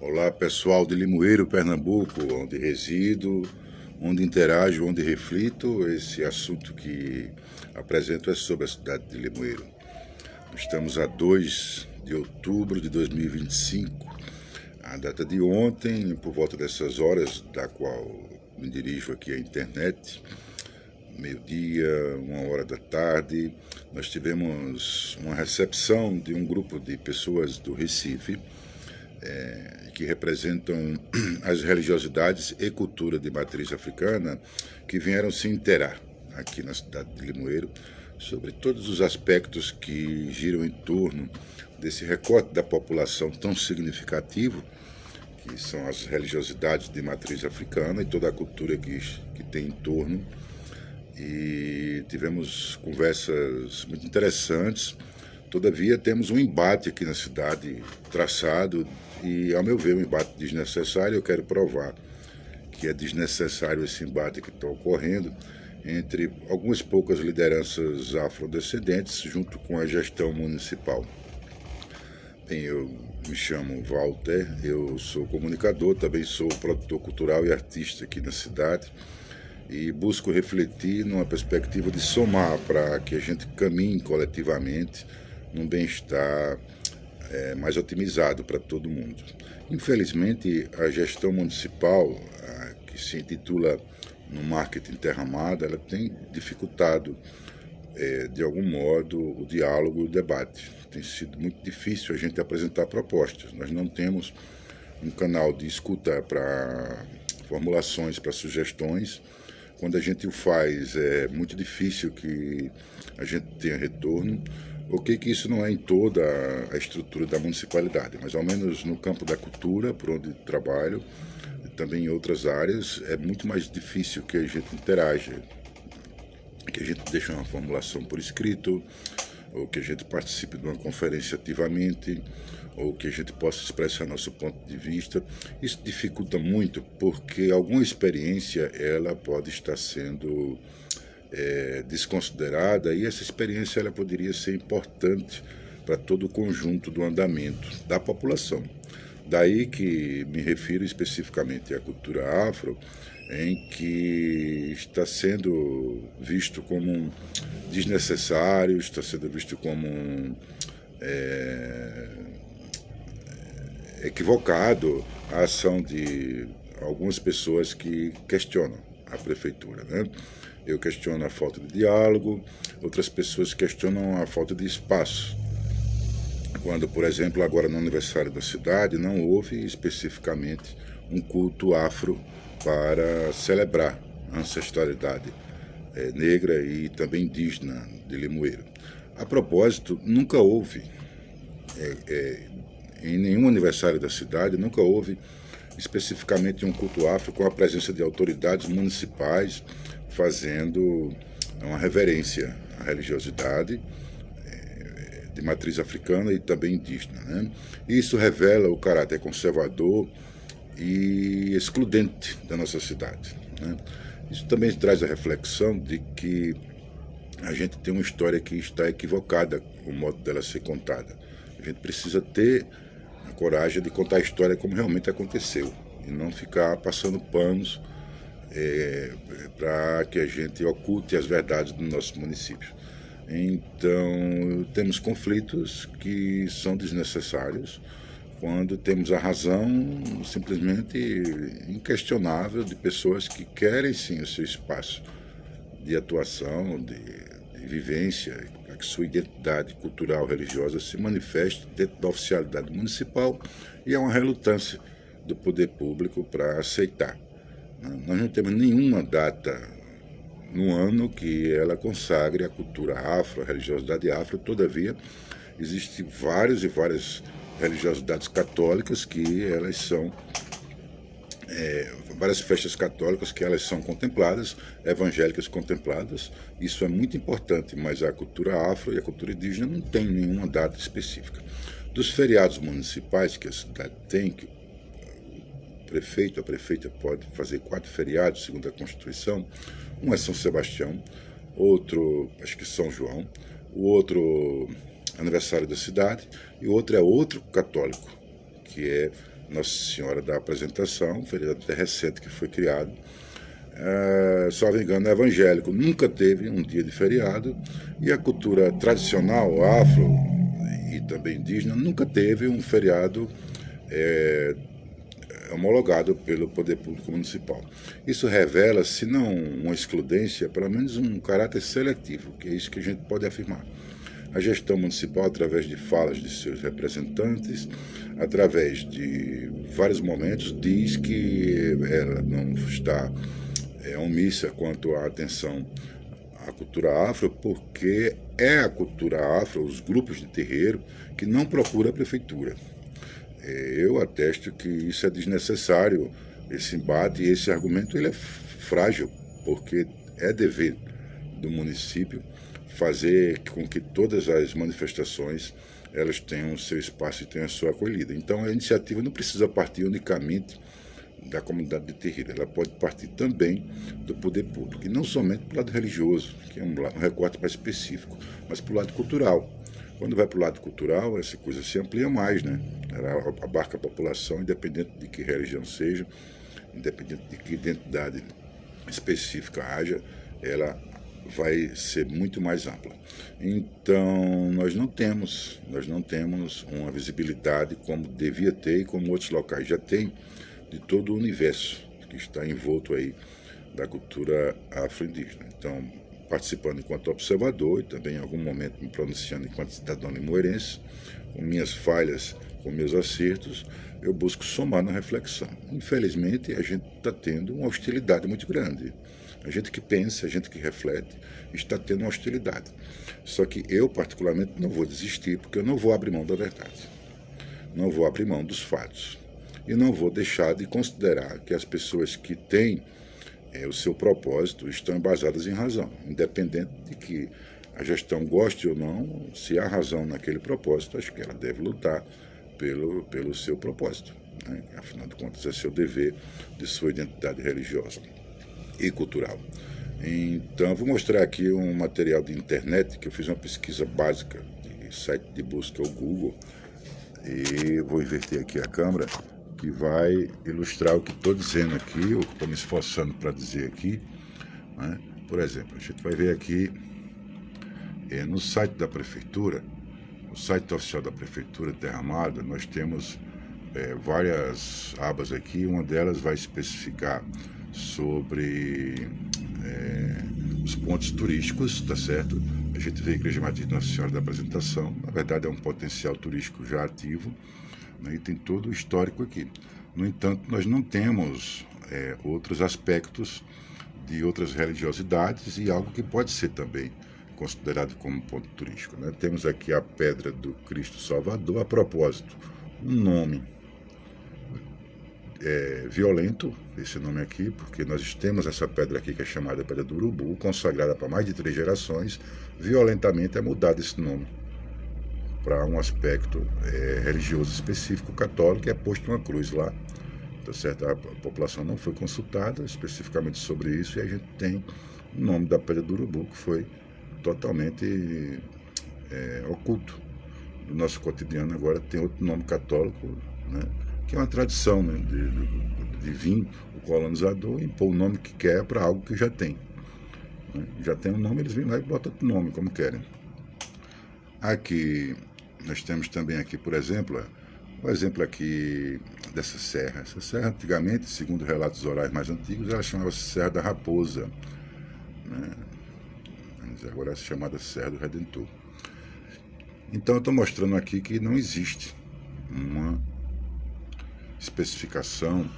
Olá pessoal de Limoeiro, Pernambuco, onde resido, onde interajo, onde reflito. Esse assunto que apresento é sobre a cidade de Limoeiro. Estamos a 2 de outubro de 2025, a data de ontem, por volta dessas horas da qual me dirijo aqui à internet, meio-dia, 1 hora da tarde, nós tivemos uma recepção de um grupo de pessoas do Recife, que representam as religiosidades e cultura de matriz africana, que vieram se inteirar aqui na cidade de Limoeiro sobre todos os aspectos que giram em torno desse recorte da população tão significativo, que são as religiosidades de matriz africana e toda a cultura que tem em torno. E tivemos conversas muito interessantes. Todavia, temos um embate aqui na cidade traçado e, ao meu ver, um embate desnecessário. Eu quero provar que é desnecessário esse embate que está ocorrendo entre algumas poucas lideranças afrodescendentes junto com a gestão municipal. Bem, eu me chamo Walter, eu sou comunicador, também sou produtor cultural e artista aqui na cidade e busco refletir numa perspectiva de somar para que a gente caminhe coletivamente num bem-estar mais otimizado para todo mundo. Infelizmente, a gestão municipal, que se intitula no marketing Terra Amada, ela tem dificultado, de algum modo, o diálogo e o debate. Tem sido muito difícil a gente apresentar propostas. Nós não temos um canal de escuta para formulações, para sugestões. Quando a gente o faz, é muito difícil que a gente tenha retorno. Ok, que isso não é em toda a estrutura da municipalidade, mas ao menos no campo da cultura, por onde trabalho, e também em outras áreas, é muito mais difícil que a gente interaja, que a gente deixe uma formulação por escrito, ou que a gente participe de uma conferência ativamente, ou que a gente possa expressar nosso ponto de vista. Isso dificulta muito, porque alguma experiência ela pode estar sendo desconsiderada, e essa experiência ela poderia ser importante para todo o conjunto do andamento da população. Daí que me refiro especificamente à cultura afro, em que está sendo visto como desnecessário, está sendo visto como equivocado a ação de algumas pessoas que questionam a prefeitura, né? Eu questiono a falta de diálogo, outras pessoas questionam a falta de espaço. Quando, por exemplo, agora no aniversário da cidade, não houve especificamente um culto afro para celebrar a ancestralidade negra e também indígena de Limoeiro. A propósito, nunca houve, em nenhum aniversário da cidade, nunca houve especificamente um culto afro com a presença de autoridades municipais fazendo uma reverência à religiosidade de matriz africana e também indígena, né? Isso revela o caráter conservador e excludente da nossa cidade, né? Isso também traz a reflexão de que a gente tem uma história que está equivocada, o modo dela ser contada. A gente precisa ter a coragem de contar a história como realmente aconteceu e não ficar passando panos para que a gente oculte as verdades do nosso município. Então, temos conflitos que são desnecessários quando temos a razão simplesmente inquestionável de pessoas que querem sim o seu espaço de atuação, de vivência, para que sua identidade cultural religiosa se manifeste dentro da oficialidade municipal, e há uma relutância do poder público para aceitar. Nós não temos nenhuma data no ano que ela consagre a cultura afro, a religiosidade afro. Todavia, existem várias e várias religiosidades católicas que elas são, várias festas católicas que elas são contempladas, evangélicas contempladas. Isso é muito importante, mas a cultura afro e a cultura indígena não tem nenhuma data específica. Dos feriados municipais que a cidade tem, que prefeito, a prefeita pode fazer 4 feriados, segundo a Constituição. Um é São Sebastião, outro, acho que São João, o outro aniversário da cidade, e o outro é outro católico, que é Nossa Senhora da Apresentação, um feriado até recente que foi criado. Salvo engano, evangélico nunca teve um dia de feriado, e a cultura tradicional, afro e também indígena, nunca teve um feriado homologado pelo Poder Público Municipal. Isso revela, se não uma excludência, pelo menos um caráter seletivo, que é isso que a gente pode afirmar. A gestão municipal, através de falas de seus representantes, através de vários momentos, diz que ela não está omissa quanto à atenção à cultura afro, porque é a cultura afro, os grupos de terreiro, que não procura a prefeitura. Eu atesto que isso é desnecessário, esse embate, e esse argumento ele é frágil, porque é dever do município fazer com que todas as manifestações elas tenham o seu espaço e tenham a sua acolhida. Então a iniciativa não precisa partir unicamente da comunidade de terreiro, ela pode partir também do poder público, e não somente para o lado religioso, que é um recorte mais específico, mas para o lado cultural. Quando vai para o lado cultural, essa coisa se amplia mais, né? Ela abarca a população, independente de que religião seja, independente de que identidade específica haja, ela vai ser muito mais ampla. Então, nós não temos uma visibilidade como devia ter e como outros locais já têm, de todo o universo que está envolto aí da cultura afro-indígena. Então, participando enquanto observador e também em algum momento me pronunciando enquanto cidadão limoeirense, com minhas falhas, com meus acertos, eu busco somar na reflexão. Infelizmente, a gente está tendo uma hostilidade muito grande. A gente que pensa, a gente que reflete, está tendo uma hostilidade. Só que eu, particularmente, não vou desistir, porque eu não vou abrir mão da verdade. Não vou abrir mão dos fatos. E não vou deixar de considerar que as pessoas que têm o seu propósito estão embasadas em razão, independente de que a gestão goste ou não, se há razão naquele propósito, acho que ela deve lutar pelo seu propósito, né? Afinal de contas é seu dever de sua identidade religiosa e cultural. Então, vou mostrar aqui um material de internet que eu fiz uma pesquisa básica de site de busca, o Google, e vou inverter aqui a câmera, que vai ilustrar o que estou dizendo aqui, ou que estou me esforçando para dizer aqui, né? Por exemplo, a gente vai ver aqui no site da Prefeitura, o site oficial da Prefeitura de Terra Amada, nós temos várias abas aqui, uma delas vai especificar sobre os pontos turísticos, tá certo? A gente vê a Igreja Matriz Nossa Senhora da Apresentação, na verdade é um potencial turístico já ativo, e tem todo o histórico aqui. No entanto, nós não temos outros aspectos de outras religiosidades e algo que pode ser também considerado como ponto turístico, né? Temos aqui a Pedra do Cristo Salvador. A propósito, um nome violento, esse nome aqui, porque nós temos essa pedra aqui que é chamada Pedra do Urubu, consagrada para mais de 3 gerações, violentamente é mudado esse nome para um aspecto religioso específico católico, e é posto uma cruz lá, tá certo? A população não foi consultada especificamente sobre isso, e a gente tem o nome da Pedra do Urubu, que foi totalmente oculto do nosso cotidiano. Agora tem outro nome católico, né, que é uma tradição, né, de vir o colonizador e impor o nome que quer para algo que já tem, né? Já tem um nome, eles vêm lá e botam outro nome, como querem. Aqui nós temos também aqui, por exemplo, o exemplo aqui dessa serra. Essa serra, antigamente, segundo relatos orais mais antigos, ela chamava-se Serra da Raposa, né? Agora é chamada Serra do Redentor. Então eu estou mostrando aqui que não existe uma especificação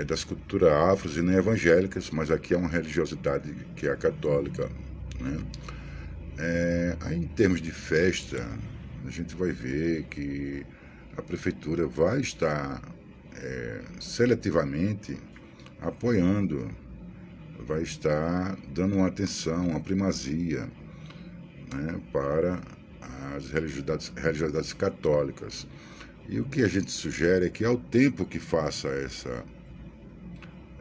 das culturas afros e nem evangélicas, mas aqui é uma religiosidade que é a católica, né? Aí, em termos de festa, a gente vai ver que a prefeitura vai estar seletivamente apoiando, vai estar dando uma atenção, uma primazia, né, para as religiosidades católicas. E o que a gente sugere é que, ao tempo que faça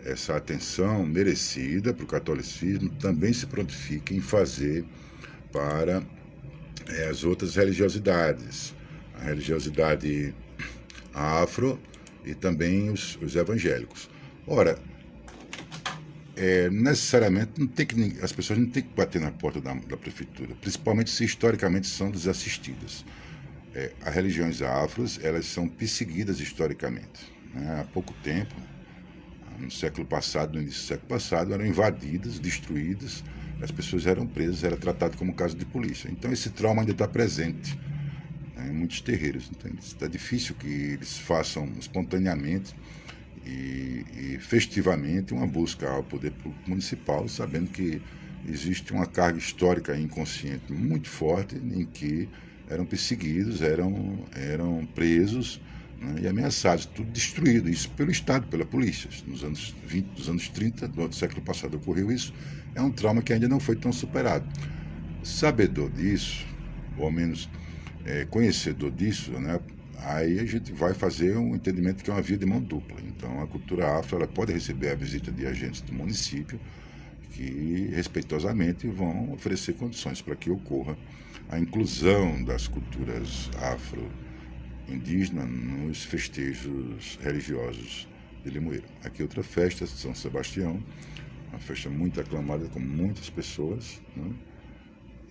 essa atenção merecida para o catolicismo, também se prontifique em fazer para as outras religiosidades. A religiosidade afro e também os evangélicos. Ora, necessariamente não tem que, as pessoas não têm que bater na porta da prefeitura, principalmente se historicamente são desassistidas. As religiões afros, elas são perseguidas historicamente. Né? Há pouco tempo, no século passado, no início do século passado, eram invadidas, destruídas, as pessoas eram presas, era tratado como caso de polícia. Então esse trauma ainda está presente, né, em muitos terreiros. Então está difícil que eles façam espontaneamente e festivamente uma busca ao poder público municipal, sabendo que existe uma carga histórica inconsciente muito forte em que eram perseguidos, eram presos, né, e ameaçados, tudo destruído, isso pelo Estado, pela polícia. Nos anos 20, nos anos 30 do século passado ocorreu isso, é um trauma que ainda não foi tão superado. Sabedor disso, ou ao menos conhecedor disso, né, aí a gente vai fazer um entendimento que é uma via de mão dupla. Então a cultura afro ela pode receber a visita de agentes do município que respeitosamente vão oferecer condições para que ocorra a inclusão das culturas afro-indígenas nos festejos religiosos de Limoeiro. Aqui outra festa, São Sebastião, uma festa muito aclamada com muitas pessoas, né?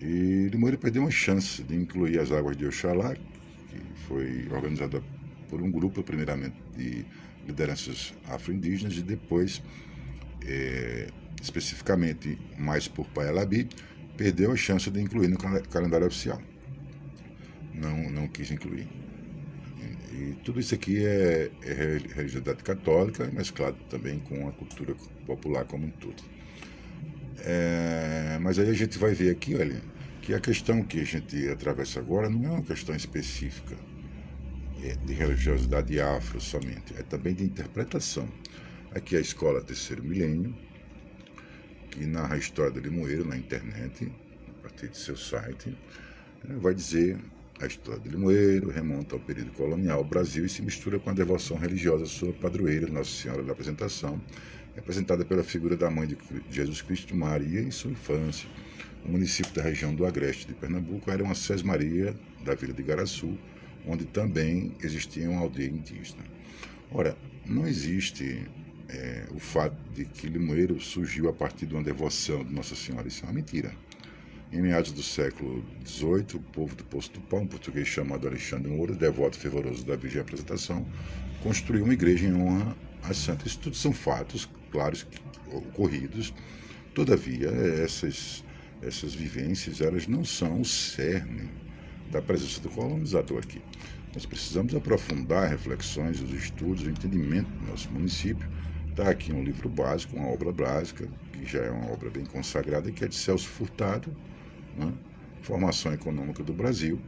E Limoeiro perdeu uma chance de incluir as águas de Oxalá, que foi organizada por um grupo, primeiramente, de lideranças afro-indígenas e depois, especificamente mais por Paialabi, perdeu a chance de incluir no calendário oficial. Não quis incluir. E tudo isso aqui é religiosidade católica, mesclado também com a cultura popular como um todo. Mas aí a gente vai ver aqui, olha, que a questão que a gente atravessa agora não é uma questão específica de religiosidade afro somente, é também de interpretação. Aqui a escola Terceiro Milênio, que narra a história de Limoeiro na internet, a partir de seu site, vai dizer a história de Limoeiro remonta ao período colonial do Brasil e se mistura com a devoção religiosa à sua padroeira, Nossa Senhora da Apresentação, representada pela figura da mãe de Jesus Cristo, Maria, em sua infância. O município da região do Agreste de Pernambuco era uma sesmaria da vila de Igaraçu, onde também existia uma aldeia indígena. Ora, não existe o fato de que Limoeiro surgiu a partir de uma devoção de Nossa Senhora. Isso é uma mentira. Em meados do século XVIII, o povo do Poço do Pão, um português chamado Alexandre Moura, devoto fervoroso da Virgem Apresentação, construiu uma igreja em honra à santa. Isso tudo são fatos claros ocorridos. Todavia, essas vivências elas não são o cerne da presença do colonizador aqui. Nós precisamos aprofundar reflexões, os estudos, o entendimento do nosso município. Está aqui um livro básico, uma obra básica, que já é uma obra bem consagrada, que é de Celso Furtado, né? Formação Econômica do Brasil,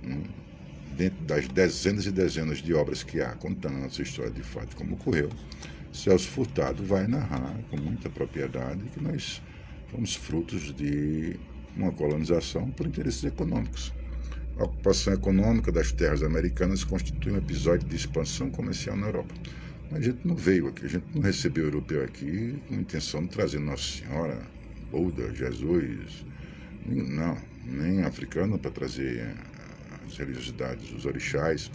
né? Dentro das dezenas e dezenas de obras que há contando a nossa história de fato como ocorreu, Celso Furtado vai narrar com muita propriedade que nós fomos frutos de uma colonização por interesses econômicos. A ocupação econômica das terras americanas constitui um episódio de expansão comercial na Europa. A gente não veio aqui, a gente não recebeu o europeu aqui com a intenção de trazer Nossa Senhora, Buda, Jesus, não, nem africano para trazer as religiosidades, os orixás,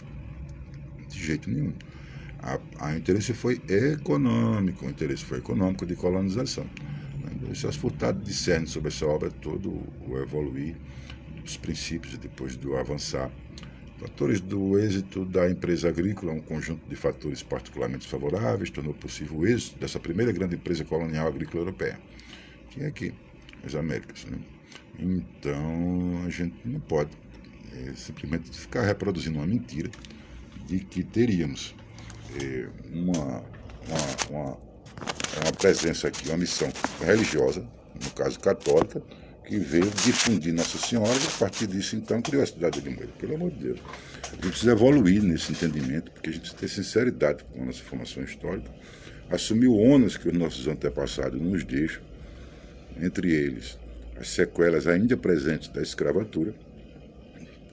de jeito nenhum. O interesse foi econômico, de colonização. O Celso Furtado discerne sobre essa obra todo o evoluir dos princípios e depois do avançar. Fatores do êxito da empresa agrícola, um conjunto de fatores particularmente favoráveis, tornou possível o êxito dessa primeira grande empresa colonial agrícola europeia, que é aqui, as Américas, né? Então, a gente não pode simplesmente ficar reproduzindo uma mentira de que teríamos uma presença aqui, uma missão religiosa, no caso católica, que veio difundir Nossa Senhora e a partir disso, então, criou a cidade de Limoeiro. Pelo amor de Deus. A gente precisa evoluir nesse entendimento, porque a gente precisa ter sinceridade com a nossa formação histórica, assumir o ônus que os nossos antepassados nos deixam, entre eles as sequelas ainda presentes da escravatura,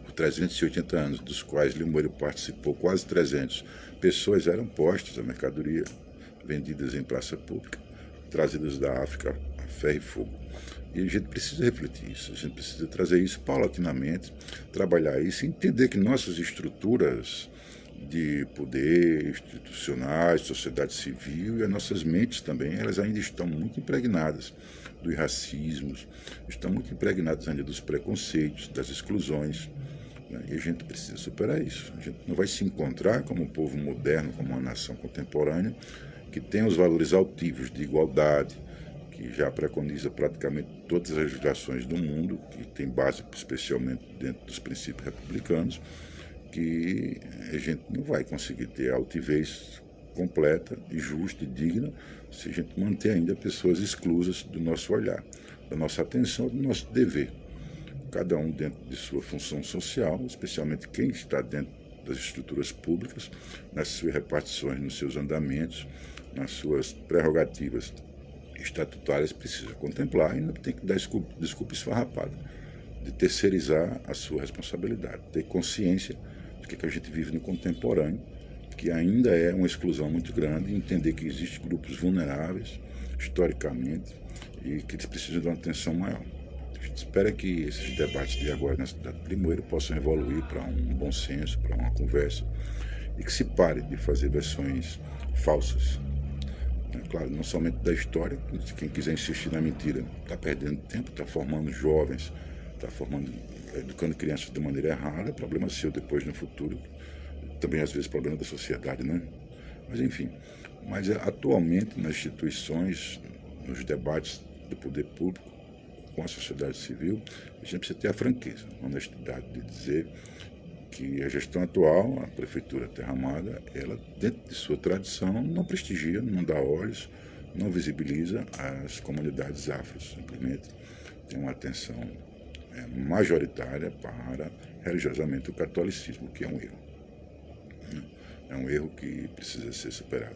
por 380 anos, dos quais Limoeiro participou, quase 300 pessoas eram postas a mercadoria vendidas em praça pública. trazidas da África a ferro e fogo. E a gente precisa refletir isso, a gente precisa trazer isso paulatinamente, trabalhar isso, entender que nossas estruturas de poder institucionais, sociedade civil e as nossas mentes também, elas ainda estão muito impregnadas dos racismos, estão muito impregnadas ainda dos preconceitos, das exclusões, né? E a gente precisa superar isso. A gente não vai se encontrar como um povo moderno, como uma nação contemporânea, que tem os valores altivos de igualdade, que já preconiza praticamente todas as legislações do mundo, que tem base especialmente dentro dos princípios republicanos, que a gente não vai conseguir ter a altivez completa e justa e digna se a gente manter ainda pessoas exclusas do nosso olhar, da nossa atenção, do nosso dever. Cada um dentro de sua função social, especialmente quem está dentro das estruturas públicas, nas suas repartições, nos seus andamentos, nas suas prerrogativas estatutárias, precisa contemplar e não tem que dar desculpa esfarrapada de terceirizar a sua responsabilidade, ter consciência de que a gente vive no contemporâneo, que ainda é uma exclusão muito grande, e entender que existem grupos vulneráveis, historicamente, e que eles precisam de uma atenção maior. A gente espera que esses debates de agora na cidade de Limoeiro possam evoluir para um bom senso, para uma conversa, e que se pare de fazer versões falsas. Claro, não somente da história, quem quiser insistir na mentira está perdendo tempo, está formando jovens, está educando crianças de maneira errada, é problema seu depois no futuro, também às vezes problema da sociedade, né? Mas enfim, atualmente nas instituições, nos debates do poder público com a sociedade civil, a gente precisa ter a franqueza, a honestidade de dizer que a gestão atual, a Prefeitura Terra Amada, ela, dentro de sua tradição, não prestigia, não dá olhos, não visibiliza as comunidades afro, simplesmente tem uma atenção majoritária para, religiosamente, o catolicismo, que é um erro. É um erro que precisa ser superado.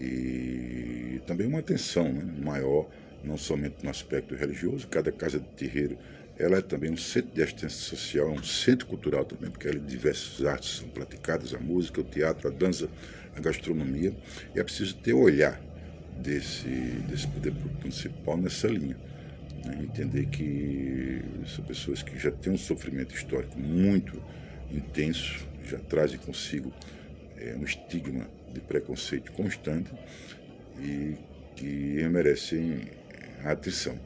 E também uma atenção, né, maior, não somente no aspecto religioso, cada casa de terreiro ela é também um centro de assistência social, é um centro cultural também, porque ali diversas artes são praticadas, a música, o teatro, a dança, a gastronomia, e é preciso ter o olhar desse poder municipal nessa linha. Né? Entender que são pessoas que já têm um sofrimento histórico muito intenso, já trazem consigo um estigma de preconceito constante e que merecem a atenção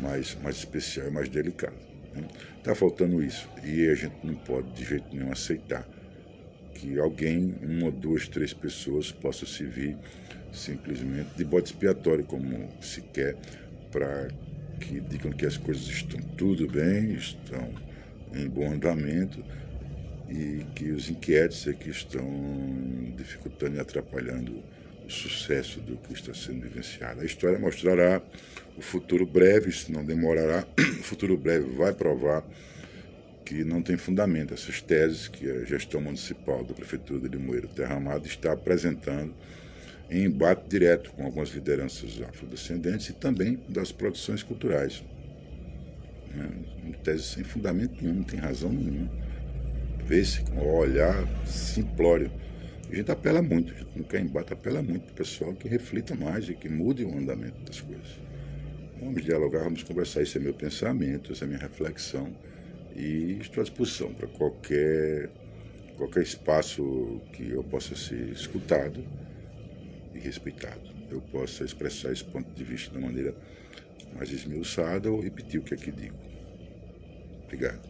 mais especial e mais delicada. Está faltando isso e a gente não pode de jeito nenhum aceitar que alguém, uma, duas, três pessoas possa se vir simplesmente de bode expiatório, como se quer, para que digam que as coisas estão tudo bem, estão em bom andamento e que os inquietos é que estão dificultando e atrapalhando o sucesso do que está sendo vivenciado. A história mostrará, o futuro breve, se não demorará, o futuro breve vai provar que não tem fundamento essas teses que a gestão municipal da Prefeitura de Limoeiro Terra Amada está apresentando em embate direto com algumas lideranças afrodescendentes e também das produções culturais. Teses sem fundamento nenhum, não tem razão nenhuma. Vê-se com o olhar simplório. A gente apela muito, a gente não quer embate, apela muito para o pessoal que reflita mais e que mude o andamento das coisas. Vamos dialogar, vamos conversar, esse é meu pensamento, essa é a minha reflexão e estou à disposição para qualquer espaço que eu possa ser escutado e respeitado. Eu possa expressar esse ponto de vista de maneira mais esmiuçada ou repetir o que aqui digo. Obrigado.